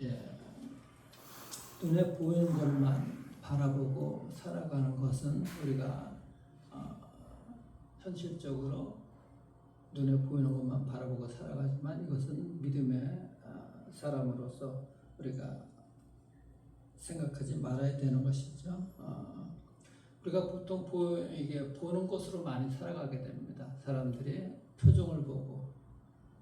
예, 눈에 보이는 것만 바라보고 살아가는 것은 우리가 현실적으로 눈에 보이는 것만 바라보고 살아가지만 이것은 믿음의 사람으로서 우리가 생각하지 말아야 되는 것이죠. 우리가 보통 이게 보는 것으로 많이 살아가게 됩니다. 사람들이 표정을 보고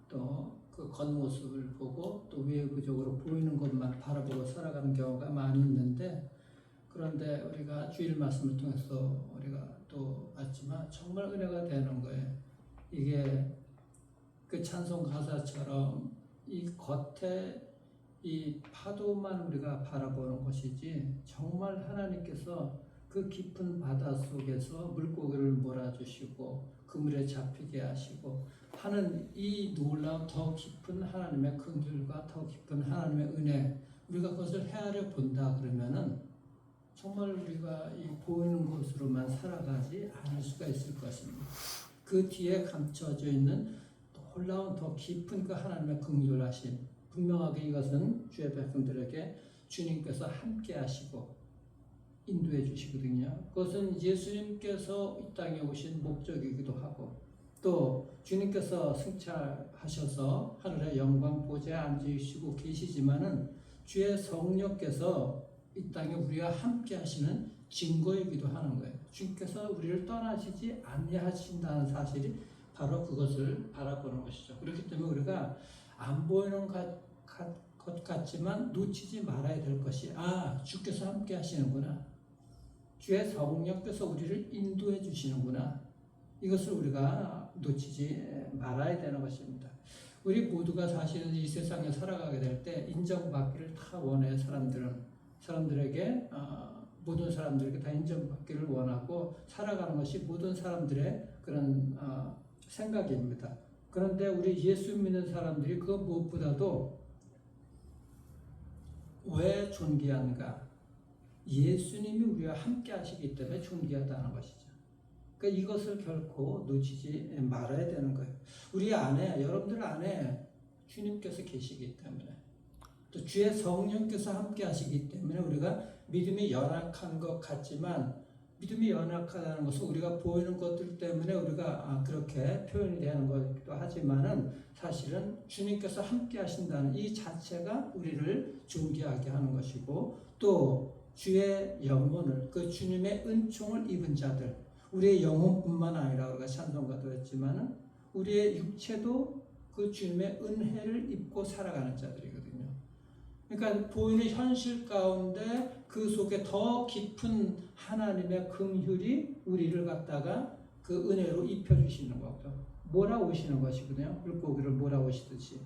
또 그 겉모습을 보고 또 외부적으로 보이는 것만 바라보고 살아가는 경우가 많이 있는데, 그런데 우리가 주일 말씀을 통해서 우리가 또 봤지만 정말 은혜가 되는 거예요. 이게 그 찬송 가사처럼 이 겉에 이 파도만 우리가 바라보는 것이지, 정말 하나님께서 그 깊은 바다 속에서 물고기를 몰아주시고 그물에 잡히게 하시고 하는 이 놀라운 더 깊은 하나님의 긍휼과 더 깊은 하나님의 은혜, 우리가 그것을 헤아려 본다 그러면은 정말 우리가 이 보이는 것으로만 살아가지 않을 수가 있을 것입니다. 그 뒤에 감춰져 있는 놀라운 더 깊은 그 하나님의 긍휼하심, 분명하게 이것은 주의 백성들에게 주님께서 함께 하시고 인도해 주시거든요. 그것은 예수님께서 이 땅에 오신 목적이기도 하고, 또 주님께서 승천하셔서 하늘의 영광 보좌에 앉으시고 계시지만은 주의 성령께서 이 땅에 우리와 함께 하시는 증거이기도 하는 거예요. 주님께서 우리를 떠나시지 아니하신다는 사실이 바로 그것을 바라보는 것이죠. 그렇기 때문에 우리가 안 보이는 것 같지만 놓치지 말아야 될 것이, 주께서 함께 하시는구나, 주의 성령께서 우리를 인도해 주시는구나, 이것을 우리가 놓치지 말아야 되는 것입니다. 우리 모두가 사실은 이 세상에 살아가게 될 때 인정받기를 다 원해. 사람들에게 모든 사람들에게 다 인정받기를 원하고 살아가는 것이 모든 사람들의 그런 생각입니다. 그런데 우리 예수 믿는 사람들이 그 무엇보다도 왜 존귀한가? 예수님이 우리와 함께 하시기 때문에 존귀하다는 것이죠. 그러니까 이것을 결코 놓치지 말아야 되는 거예요. 우리 안에, 여러분들 안에 주님께서 계시기 때문에, 또 주의 성령께서 함께 하시기 때문에 우리가 믿음이 연약한 것 같지만, 믿음이 연약하다는 것은 우리가 보이는 것들 때문에 우리가 그렇게 표현이 되는 것이기도 하지만은, 사실은 주님께서 함께 하신다는 이 자체가 우리를 존귀하게 하는 것이고, 또 주의 영혼을, 그 주님의 은총을 입은 자들, 우리의 영혼뿐만 아니라 우리가 찬송가도 했지만은 우리의 육체도 그 주님의 은혜를 입고 살아가는 자들이거든요. 그러니까 보이는 현실 가운데 그 속에 더 깊은 하나님의 긍휼이 우리를 갖다가 그 은혜로 입혀주시는 거죠. 몰아오시는 것이거든요. 물고기를 몰아오시듯이.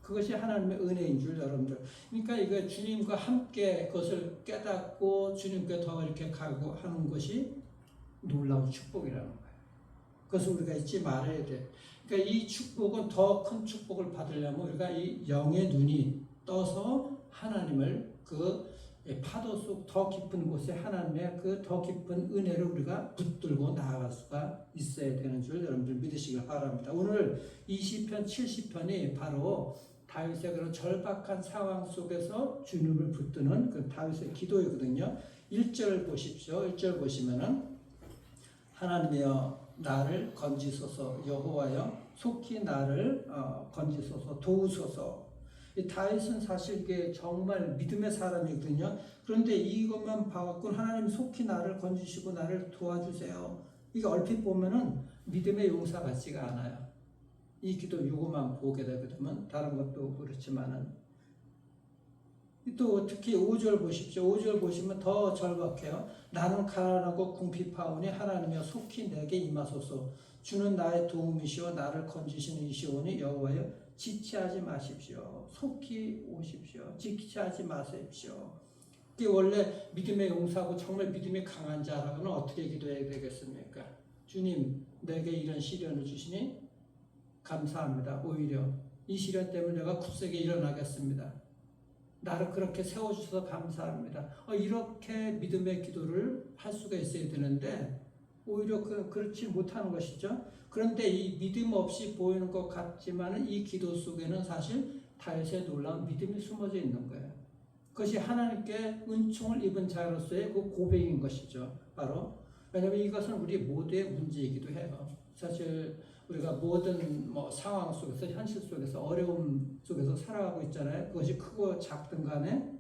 그것이 하나님의 은혜인 줄 여러분들. 그러니까 이거 주님과 함께 그것을 깨닫고 주님께 더 이렇게 가고 하는 것이 놀라운 축복이라는 거예요. 그것을 우리가 잊지 말아야 돼. 그러니까 이 축복은, 더 큰 축복을 받으려면 우리가 이 영의 눈이 떠서 하나님을 그 파도 속 더 깊은 곳에 하나님의 그 더 깊은 은혜를 우리가 붙들고 나아갈 수가 있어야 되는 줄 여러분들 믿으시길 바랍니다. 오늘 이 시편 70편이 바로 다윗의 그런 절박한 상황 속에서 주님을 붙드는 그 다윗의 기도이거든요. 1절 보십시오. 1절 보시면은 하나님이여 나를 건지소서, 여호와여 속히 나를 건지소서, 도우소서. 이 다윗은 사실 이게 정말 믿음의 사람이거든요. 그런데 이것만 봐갖고 하나님 속히 나를 건지시고 나를 도와주세요, 이게 얼핏 보면은 믿음의 용사 같지가 않아요. 이 기도 요것만 보게 되거든요. 다른 것도 그렇지만은. 또 특히 5절 보십시오. 5절 보시면 더 절박해요. 나는 가난하고 궁핍하오니 하나님이여 속히 내게 임하소서. 주는 나의 도움이시오 나를 건지시는 이시오니 여호와여 지체하지 마십시오. 속히 오십시오. 지체하지 마십시오. 이게 원래 믿음의 용사고 정말 믿음이 강한 자라고는 어떻게 기도해야 되겠습니까? 주님, 내게 이런 시련을 주시니 감사합니다. 오히려 이 시련 때문에 내가 굳세게 일어나겠습니다. 나를 그렇게 세워주셔서 감사합니다. 이렇게 믿음의 기도를 할 수가 있어야 되는데 오히려 그렇지 못하는 것이죠. 그런데 이 믿음 없이 보이는 것 같지만 이 기도 속에는 사실 다윗의 놀라운 믿음이 숨어져 있는 거예요. 그것이 하나님께 은총을 입은 자로서의 그 고백인 것이죠. 바로 왜냐하면 이것은 우리 모두의 문제이기도 해요. 사실 우리가 모든 상황 속에서 현실 속에서 어려움 속에서 살아가고 있잖아요. 그것이 크고 작든 간에.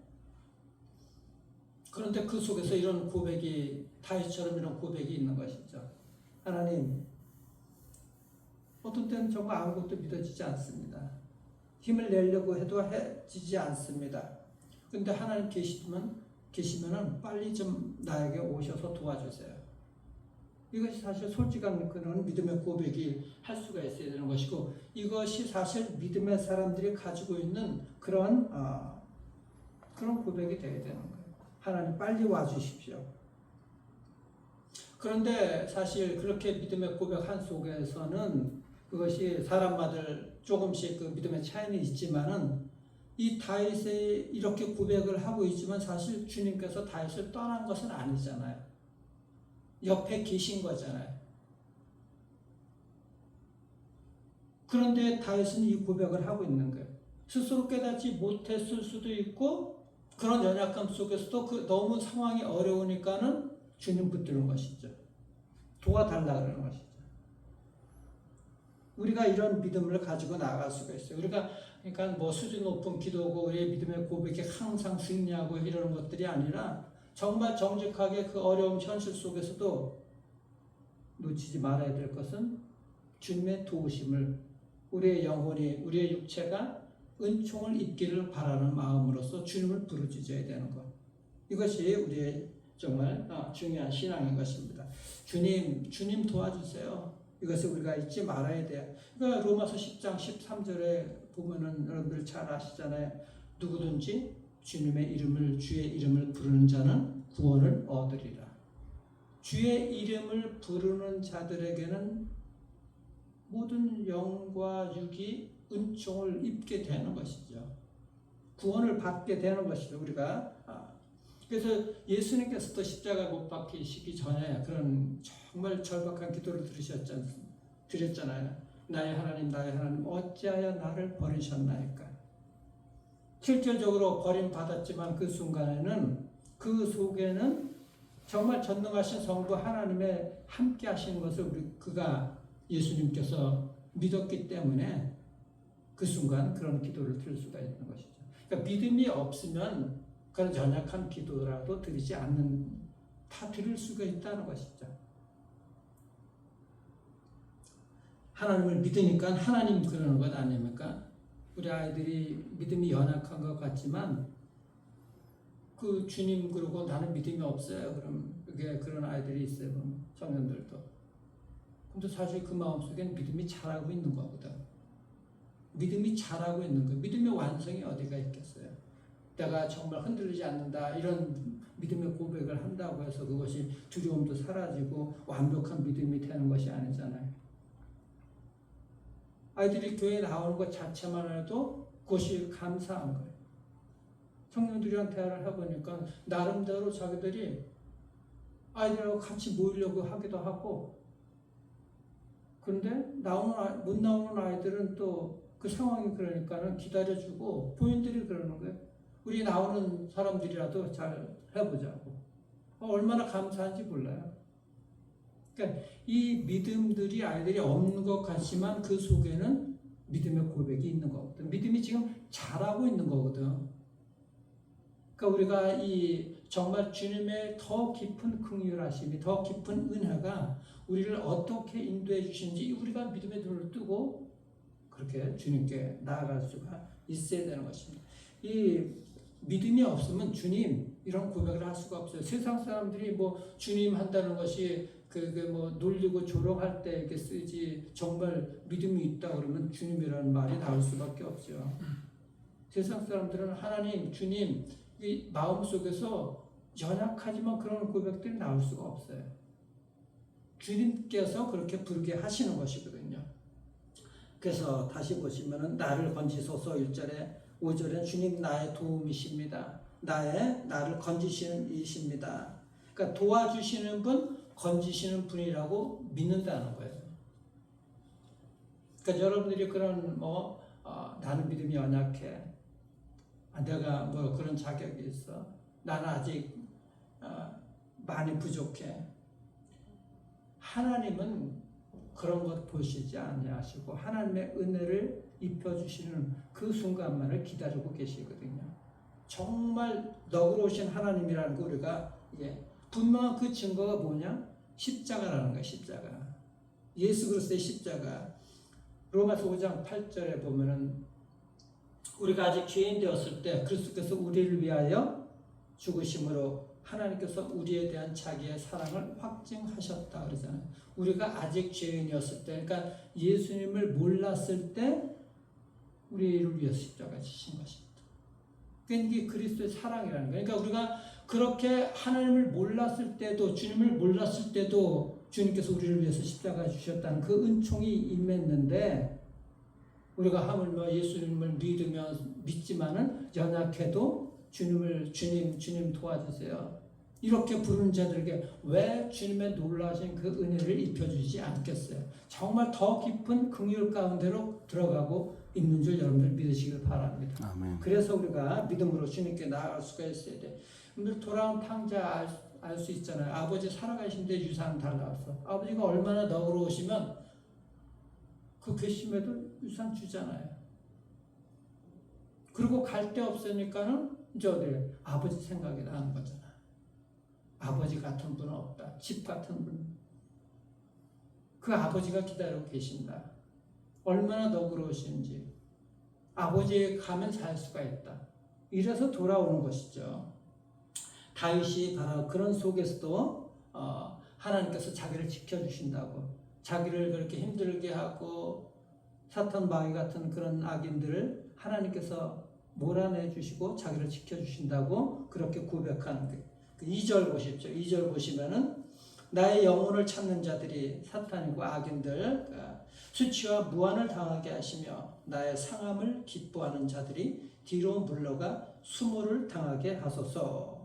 그런데 그 속에서 이런 고백이 다윗처럼 이런 고백이 있는 것이죠. 하나님, 어떤 때는 정말 아무것도 믿어지지 않습니다. 힘을 내려고 해도 해지지 않습니다. 그런데 하나님 계시면은 빨리 좀 나에게 오셔서 도와주세요. 이것이 사실 솔직한 그런 믿음의 고백이 할 수가 있어야 되는 것이고, 이것이 사실 믿음의 사람들이 가지고 있는 그런 고백이 되어야 되는 거예요. 하나님 빨리 와주십시오. 그런데 사실 그렇게 믿음의 고백한 속에서는 그것이 사람마다 조금씩 그 믿음의 차이는 있지만은, 이 다윗이 이렇게 고백을 하고 있지만 사실 주님께서 다윗을 떠난 것은 아니잖아요. 옆에 계신 거잖아요. 그런데 다윗은 이 고백을 하고 있는 거예요. 스스로 깨닫지 못했을 수도 있고, 그런 연약함 속에서도 너무 상황이 어려우니까는 주님 붙드는 것이죠. 도와달라 그러는 것이죠. 우리가 이런 믿음을 가지고 나아갈 수가 있어요. 우리가 그러니까 수준 높은 기도고 우리의 믿음의 고백이 항상 승리하고 이러는 것들이 아니라, 정말 정직하게 그 어려운 현실 속에서도 놓치지 말아야 될 것은 주님의 도우심을, 우리의 영혼이, 우리의 육체가 은총을 입기를 바라는 마음으로서 주님을 부르짖어야 되는 것. 이것이 우리의 정말 중요한 신앙인 것입니다. 주님 도와주세요. 이것을 우리가 잊지 말아야 돼요. 그러니까 로마서 10장 13절에 보면은 여러분들 잘 아시잖아요. 누구든지 주님의 이름을, 주의 이름을 부르는 자는 구원을 얻으리라. 주의 이름을 부르는 자들에게는 모든 영과 육이 은총을 입게 되는 것이죠. 구원을 받게 되는 것이죠. 우리가 그래서 예수님께서도 십자가 못 박히시기 전에 그런 정말 절박한 기도를 드렸잖아요. 나의 하나님 어찌하여 나를 버리셨나이까. 실질적으로 버림받았지만 그 순간에는, 그 속에는 정말 전능하신 성부 하나님의 함께 하시는 것을 예수님께서 믿었기 때문에 그 순간 그런 기도를 드릴 수가 있는 것이죠. 그러니까 믿음이 없으면 그런 연약한 기도라도 다 드릴 수가 있다는 것이죠. 하나님을 믿으니까 하나님 그러는 것 아닙니까? 우리 아이들이 믿음이 연약한 것 같지만 그 주님 그러고 나는 믿음이 없어요. 그럼 그런 아이들이 있어요. 청년들도. 근데 사실 그 마음속엔 믿음이 자라고 있는 거거든. 믿음이 자라고 있는 거예요. 믿음의 완성이 어디가 있겠어요? 내가 정말 흔들리지 않는다, 이런 믿음의 고백을 한다고 해서 그것이 두려움도 사라지고 완벽한 믿음이 되는 것이 아니잖아요. 아이들이 교회에 나오는 것 자체만 해도 그것이 감사한 거예요. 청년들이랑 대화를 해보니까 나름대로 자기들이 아이들하고 같이 모이려고 하기도 하고, 그런데 못 나오는 아이들은 또 그 상황이 그러니까는 기다려주고 부인들이 그러는 거예요. 우리 나오는 사람들이라도 잘 해보자고. 얼마나 감사한지 몰라요. 그러니까 이 믿음들이 아이들이 없는 것 같지만 그 속에는 믿음의 고백이 있는 거거든. 믿음이 지금 자라고 있는 거거든. 그러니까 우리가 정말 주님의 더 깊은 긍휼하심이, 더 깊은 은혜가 우리를 어떻게 인도해 주시는지 우리가 믿음의 눈을 뜨고 그렇게 주님께 나아갈 수가 있어야 되는 것입니다. 이 믿음이 없으면 주님 이런 고백을 할 수가 없어요. 세상 사람들이 주님 한다는 것이 놀리고 조롱할 때 이렇게 쓰지, 정말 믿음이 있다 그러면 주님이라는 말이 나올 수밖에 없죠. 세상 사람들은 하나님, 주님, 이 마음속에서 연약하지만 그런 고백들이 나올 수가 없어요. 주님께서 그렇게 부르게 하시는 것이거든요. 그래서 다시 보시면은 나를 건지소서 1절에 5절에 주님 나의 도움이십니다. 나를 건지시는 이십니다. 그러니까 도와주시는 분, 건지시는 분이라고 믿는다는 거예요. 그러니까 여러분들이 그런 나는 믿음이 연약해. 내가 뭐 그런 자격이 있어. 나는 아직 많이 부족해. 하나님은 그런 것 보시지 아니하시고 하나님의 은혜를 입혀주시는 그 순간만을 기다리고 계시거든요. 정말 너그러우신 하나님이라는 거 우리가 분명한 그 증거가 뭐냐? 십자가라는 거야. 십자가. 예수 그리스도의 십자가. 로마서 5장 8절에 보면은 우리가 아직 죄인 되었을 때 그리스도께서 우리를 위하여 죽으심으로 하나님께서 우리에 대한 자기의 사랑을 확증하셨다 그러잖아요. 우리가 아직 죄인이었을 때, 그러니까 예수님을 몰랐을 때 우리를 위해서 십자가 지신 것입니다. 그러니까 이게 그리스도의 사랑이라는 거예요. 그러니까 우리가 그렇게 하나님을 몰랐을 때도, 주님을 몰랐을 때도 주님께서 우리를 위해서 십자가 주셨다는 그 은총이 임했는데, 우리가 하물며 예수님을 믿지만은 연약해도 주님 도와주세요. 이렇게 부르는 자들에게 왜 주님의 놀라신 그 은혜를 입혀주지 않겠어요? 정말 더 깊은 긍휼 가운데로 들어가고 있는 줄 여러분들 믿으시길 바랍니다. 아멘. 그래서 우리가 믿음으로 주님께 나아갈 수가 있어야 돼. 여러분들 돌아온 탕자 알 수 있잖아요. 아버지 살아가신데 유산 달라왔어. 아버지가 얼마나 너그러우시면 그 괘씸해도 유산 주잖아요. 그리고 갈 데 없으니까는 이제 어디 아버지 생각이 나는 거잖아. 아버지 같은 분은 없다. 집 같은 분. 그 아버지가 기다리고 계신다. 얼마나 너그러우신지. 아버지에 가면 살 수가 있다. 이래서 돌아오는 것이죠. 다윗이 바로 그런 속에서도 하나님께서 자기를 지켜주신다고. 자기를 그렇게 힘들게 하고 사탄 마귀 같은 그런 악인들을 하나님께서 몰아내 주시고 자기를 지켜주신다고 그렇게 고백하는 거예요. 2절 보십시오. 2절 보시면은 나의 영혼을 찾는 자들이 사탄이고 악인들 수치와 무한을 당하게 하시며 나의 상함을 기뻐하는 자들이 뒤로 물러가 수모를 당하게 하소서.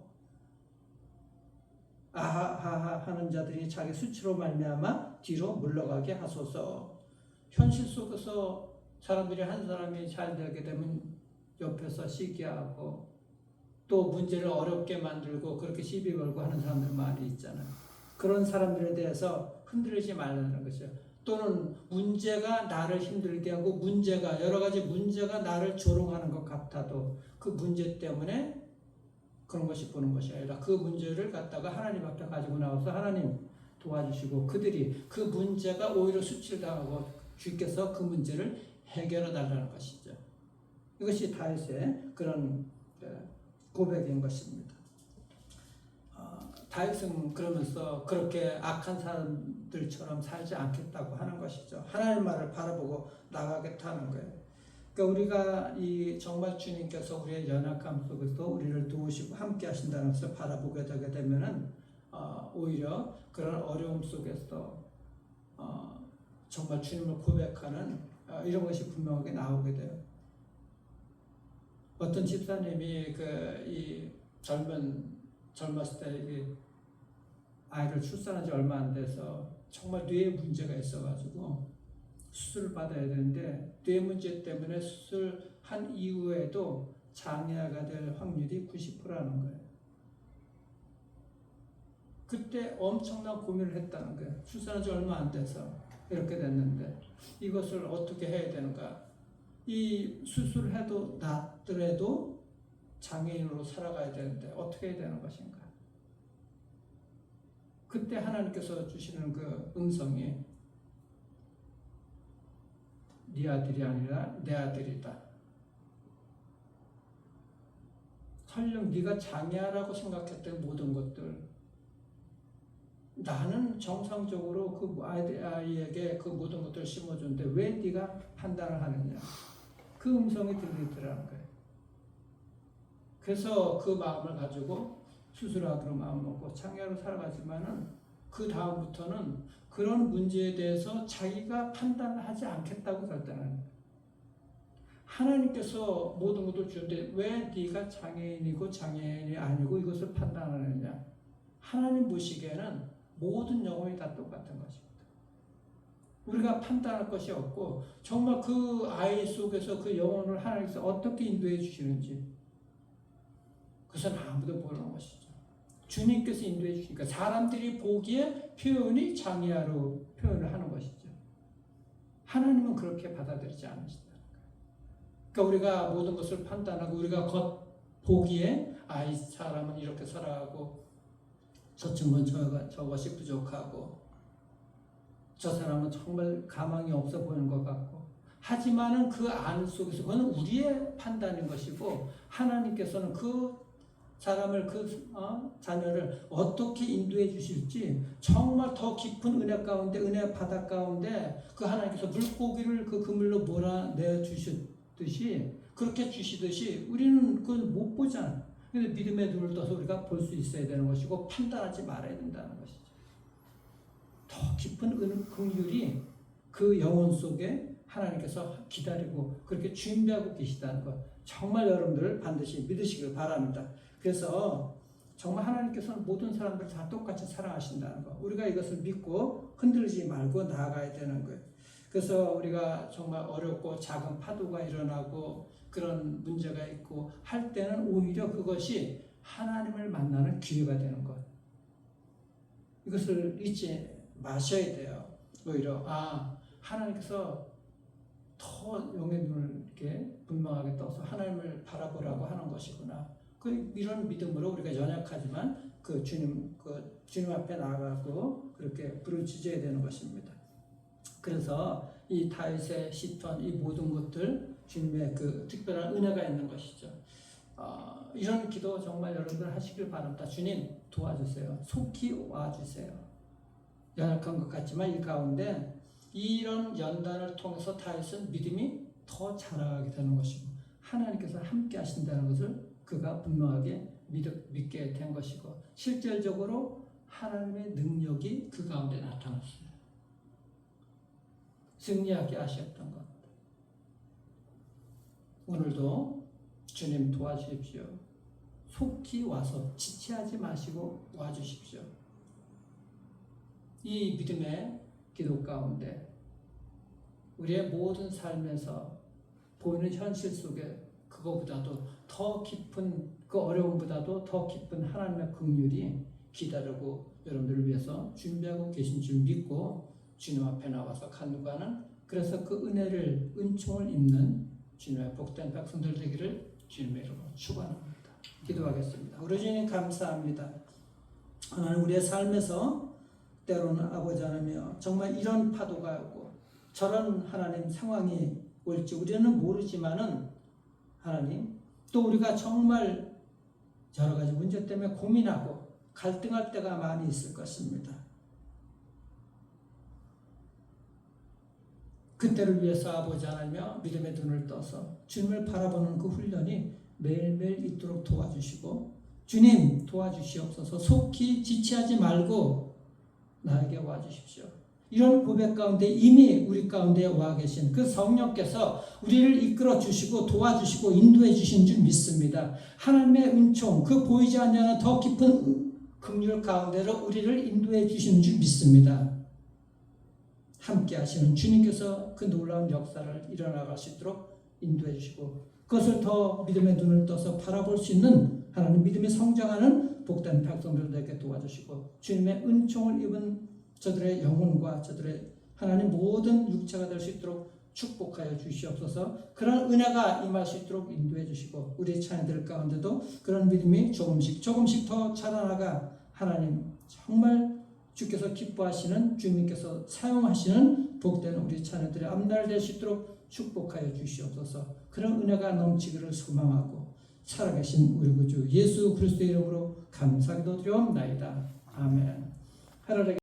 아하하하 하는 자들이 자기 수치로 말미암아 뒤로 물러가게 하소서. 현실 속에서 사람들이 한 사람이 잘 되게 되면 옆에서 시기하고 또 문제를 어렵게 만들고 그렇게 시비 걸고 하는 사람들 많이 있잖아요. 그런 사람들에 대해서 흔들리지 말라는 것이죠. 또는 문제가 나를 힘들게 하고 여러 가지 문제가 나를 조롱하는 것 같아도 그 문제 때문에 그런 것이 보는 것이 아니라 그 문제를 갖다가 하나님 앞에 가지고 나와서 하나님 도와주시고 그들이 그 문제가 오히려 수치를 당하고 주께서 그 문제를 해결해 달라는 것이죠. 이것이 다윗의 그런 고백인 것입니다. 다윗은 그러면서 그렇게 악한 사람들처럼 살지 않겠다고 하는 것이죠. 하나님 말을 바라보고 나가겠다는 거예요. 그러니까 우리가 정말 주님께서 우리의 연약함 속에서 우리를 도우시고 함께 하신다는 것을 바라보게 되게 되면은 오히려 그런 어려움 속에서 정말 주님을 고백하는 이런 것이 분명하게 나오게 돼요. 어떤 집사님이 이 젊었을 때 아이를 출산한 지 얼마 안 돼서 정말 뇌에 문제가 있어가지고 수술을 받아야 되는데 뇌 문제 때문에 수술한 이후에도 장애아가 될 확률이 90%라는 거예요. 그때 엄청난 고민을 했다는 거예요. 출산한 지 얼마 안 돼서 이렇게 됐는데 이것을 어떻게 해야 되는가. 이 수술을 해도 낫더라도 장애인으로 살아가야 되는데 어떻게 해야 되는 것인가. 그때 하나님께서 주시는 그 음성이 네 아들이 아니라 내 아들이다. 설령 네가 장애아라고 생각했던 모든 것들 나는 정상적으로 그 아이에게 그 모든 것들을 심어줬는데 왜 네가 판단을 하느냐. 그 음성이 들리더라는 거예요. 그래서 그 마음을 가지고 수술하기로 마음먹고 장애아로 살아가지만은 그 다음부터는 그런 문제에 대해서 자기가 판단을 하지 않겠다고 결단하는 거예요. 하나님께서 모든 것을 주는데 왜 네가 장애인이고 장애인이 아니고 이것을 판단하느냐. 하나님 보시기에는 모든 영혼이 다 똑같은 것입니다. 우리가 판단할 것이 없고 정말 그 아이 속에서 그 영혼을 하나님께서 어떻게 인도해 주시는지 그것은 아무도 모르는 것이죠. 주님께서 인도해 주시니까 사람들이 보기에 표현이 장애하로 표현을 하는 것이죠. 하나님은 그렇게 받아들이지 않으신다. 그러니까 우리가 모든 것을 판단하고 우리가 겉 보기에 이 사람은 이렇게 살아가고 저 친구는 저것이 부족하고 저 사람은 정말 가망이 없어 보이는 것 같고 하지만은 그 안 속에서 그건 우리의 판단인 것이고 하나님께서는 그 사람을 자녀를 어떻게 인도해 주실지 정말 더 깊은 은혜 가운데 은혜 바다 가운데 그 하나님께서 물고기를 그 그물로 몰아내 주셨듯이 그렇게 주시듯이 우리는 그걸 못 보잖아요. 근데 믿음의 눈을 떠서 우리가 볼 수 있어야 되는 것이고 판단하지 말아야 된다는 것이죠. 더 깊은 긍휼이 그 영혼 속에 하나님께서 기다리고 그렇게 준비하고 계시다는 것 정말 여러분들 반드시 믿으시길 바랍니다. 그래서 정말 하나님께서는 모든 사람들 다 똑같이 사랑하신다는 것 우리가 이것을 믿고 흔들리지 말고 나아가야 되는 거예요. 그래서 우리가 정말 어렵고 작은 파도가 일어나고 그런 문제가 있고 할 때는 오히려 그것이 하나님을 만나는 기회가 되는 것 이것을 잊지 마셔야 돼요. 오히려 하나님께서 더 영의 눈을 이렇게 분명하게 떠서 하나님을 바라보라고 하는 것이구나. 이런 믿음으로 우리가 연약하지만 주님 앞에 나아가고 그렇게 부르짖어야 되는 것입니다. 그래서 이 다윗의 시편 이 모든 것들 주님의 그 특별한 은혜가 있는 것이죠. 이런 기도 정말 여러분들 하시길 바랍니다. 주님 도와주세요. 속히 와주세요. 연약한 것 같지만 이 가운데 이런 연단을 통해서 다윗은 믿음이 더 자라게 되는 것이고 하나님께서 함께 하신다는 것을 그가 분명하게 믿게 된 것이고 실질적으로 하나님의 능력이 그 가운데 나타났어요. 승리하게 하셨던 것. 오늘도 주님 도와주십시오. 속히 와서 지체하지 마시고 와주십시오. 이 믿음의 기도 가운데 우리의 모든 삶에서 보이는 현실 속에 그거보다도 더 깊은 그 어려움보다도 더 깊은 하나님의 긍휼이 기다리고 여러분들을 위해서 준비하고 계신 줄 믿고 주님 앞에 나와서 간구하는 그래서 그 은총을 입는 주님의 복된 백성들 되기를 주님의 이름으로 축원합니다. 기도하겠습니다. 우리 주님 감사합니다. 하나님 우리의 삶에서 때로는 아버지 하나며 정말 이런 파도가 오고 저런 하나님 상황이 올지 우리는 모르지만은 하나님 또 우리가 정말 여러 가지 문제 때문에 고민하고 갈등할 때가 많이 있을 것입니다. 그때를 위해서 아버지 하나며 믿음의 눈을 떠서 주님을 바라보는 그 훈련이 매일매일 있도록 도와주시고 주님 도와주시옵소서. 속히 지체하지 말고 나에게 와주십시오. 이런 고백 가운데 이미 우리 가운데 와 계신 그 성령께서 우리를 이끌어 주시고 도와주시고 인도해 주신 줄 믿습니다. 하나님의 은총 그 보이지 않는 더 깊은 긍휼 가운데로 우리를 인도해 주시는 줄 믿습니다. 함께 하시는 주님께서 그 놀라운 역사를 일어나갈 수 있도록 인도해 주시고 그것을 더 믿음의 눈을 떠서 바라볼 수 있는 하나님 믿음이 성장하는 복된 백성들에게 도와주시고 주님의 은총을 입은 저들의 영혼과 저들의 하나님 모든 육체가 될 수 있도록 축복하여 주시옵소서. 그런 은혜가 임할 수 있도록 인도해 주시고 우리 자녀들 가운데도 그런 믿음이 조금씩 더 자라나가 하나님 정말 주께서 기뻐하시는 주님께서 사용하시는 복된 우리 자녀들의 앞날 될 수 있도록 축복하여 주시옵소서. 그런 은혜가 넘치기를 소망하고 살아계신 우리 구주 예수 그리스도의 이름으로 감사기도 드리옵나이다. 아멘. 하나님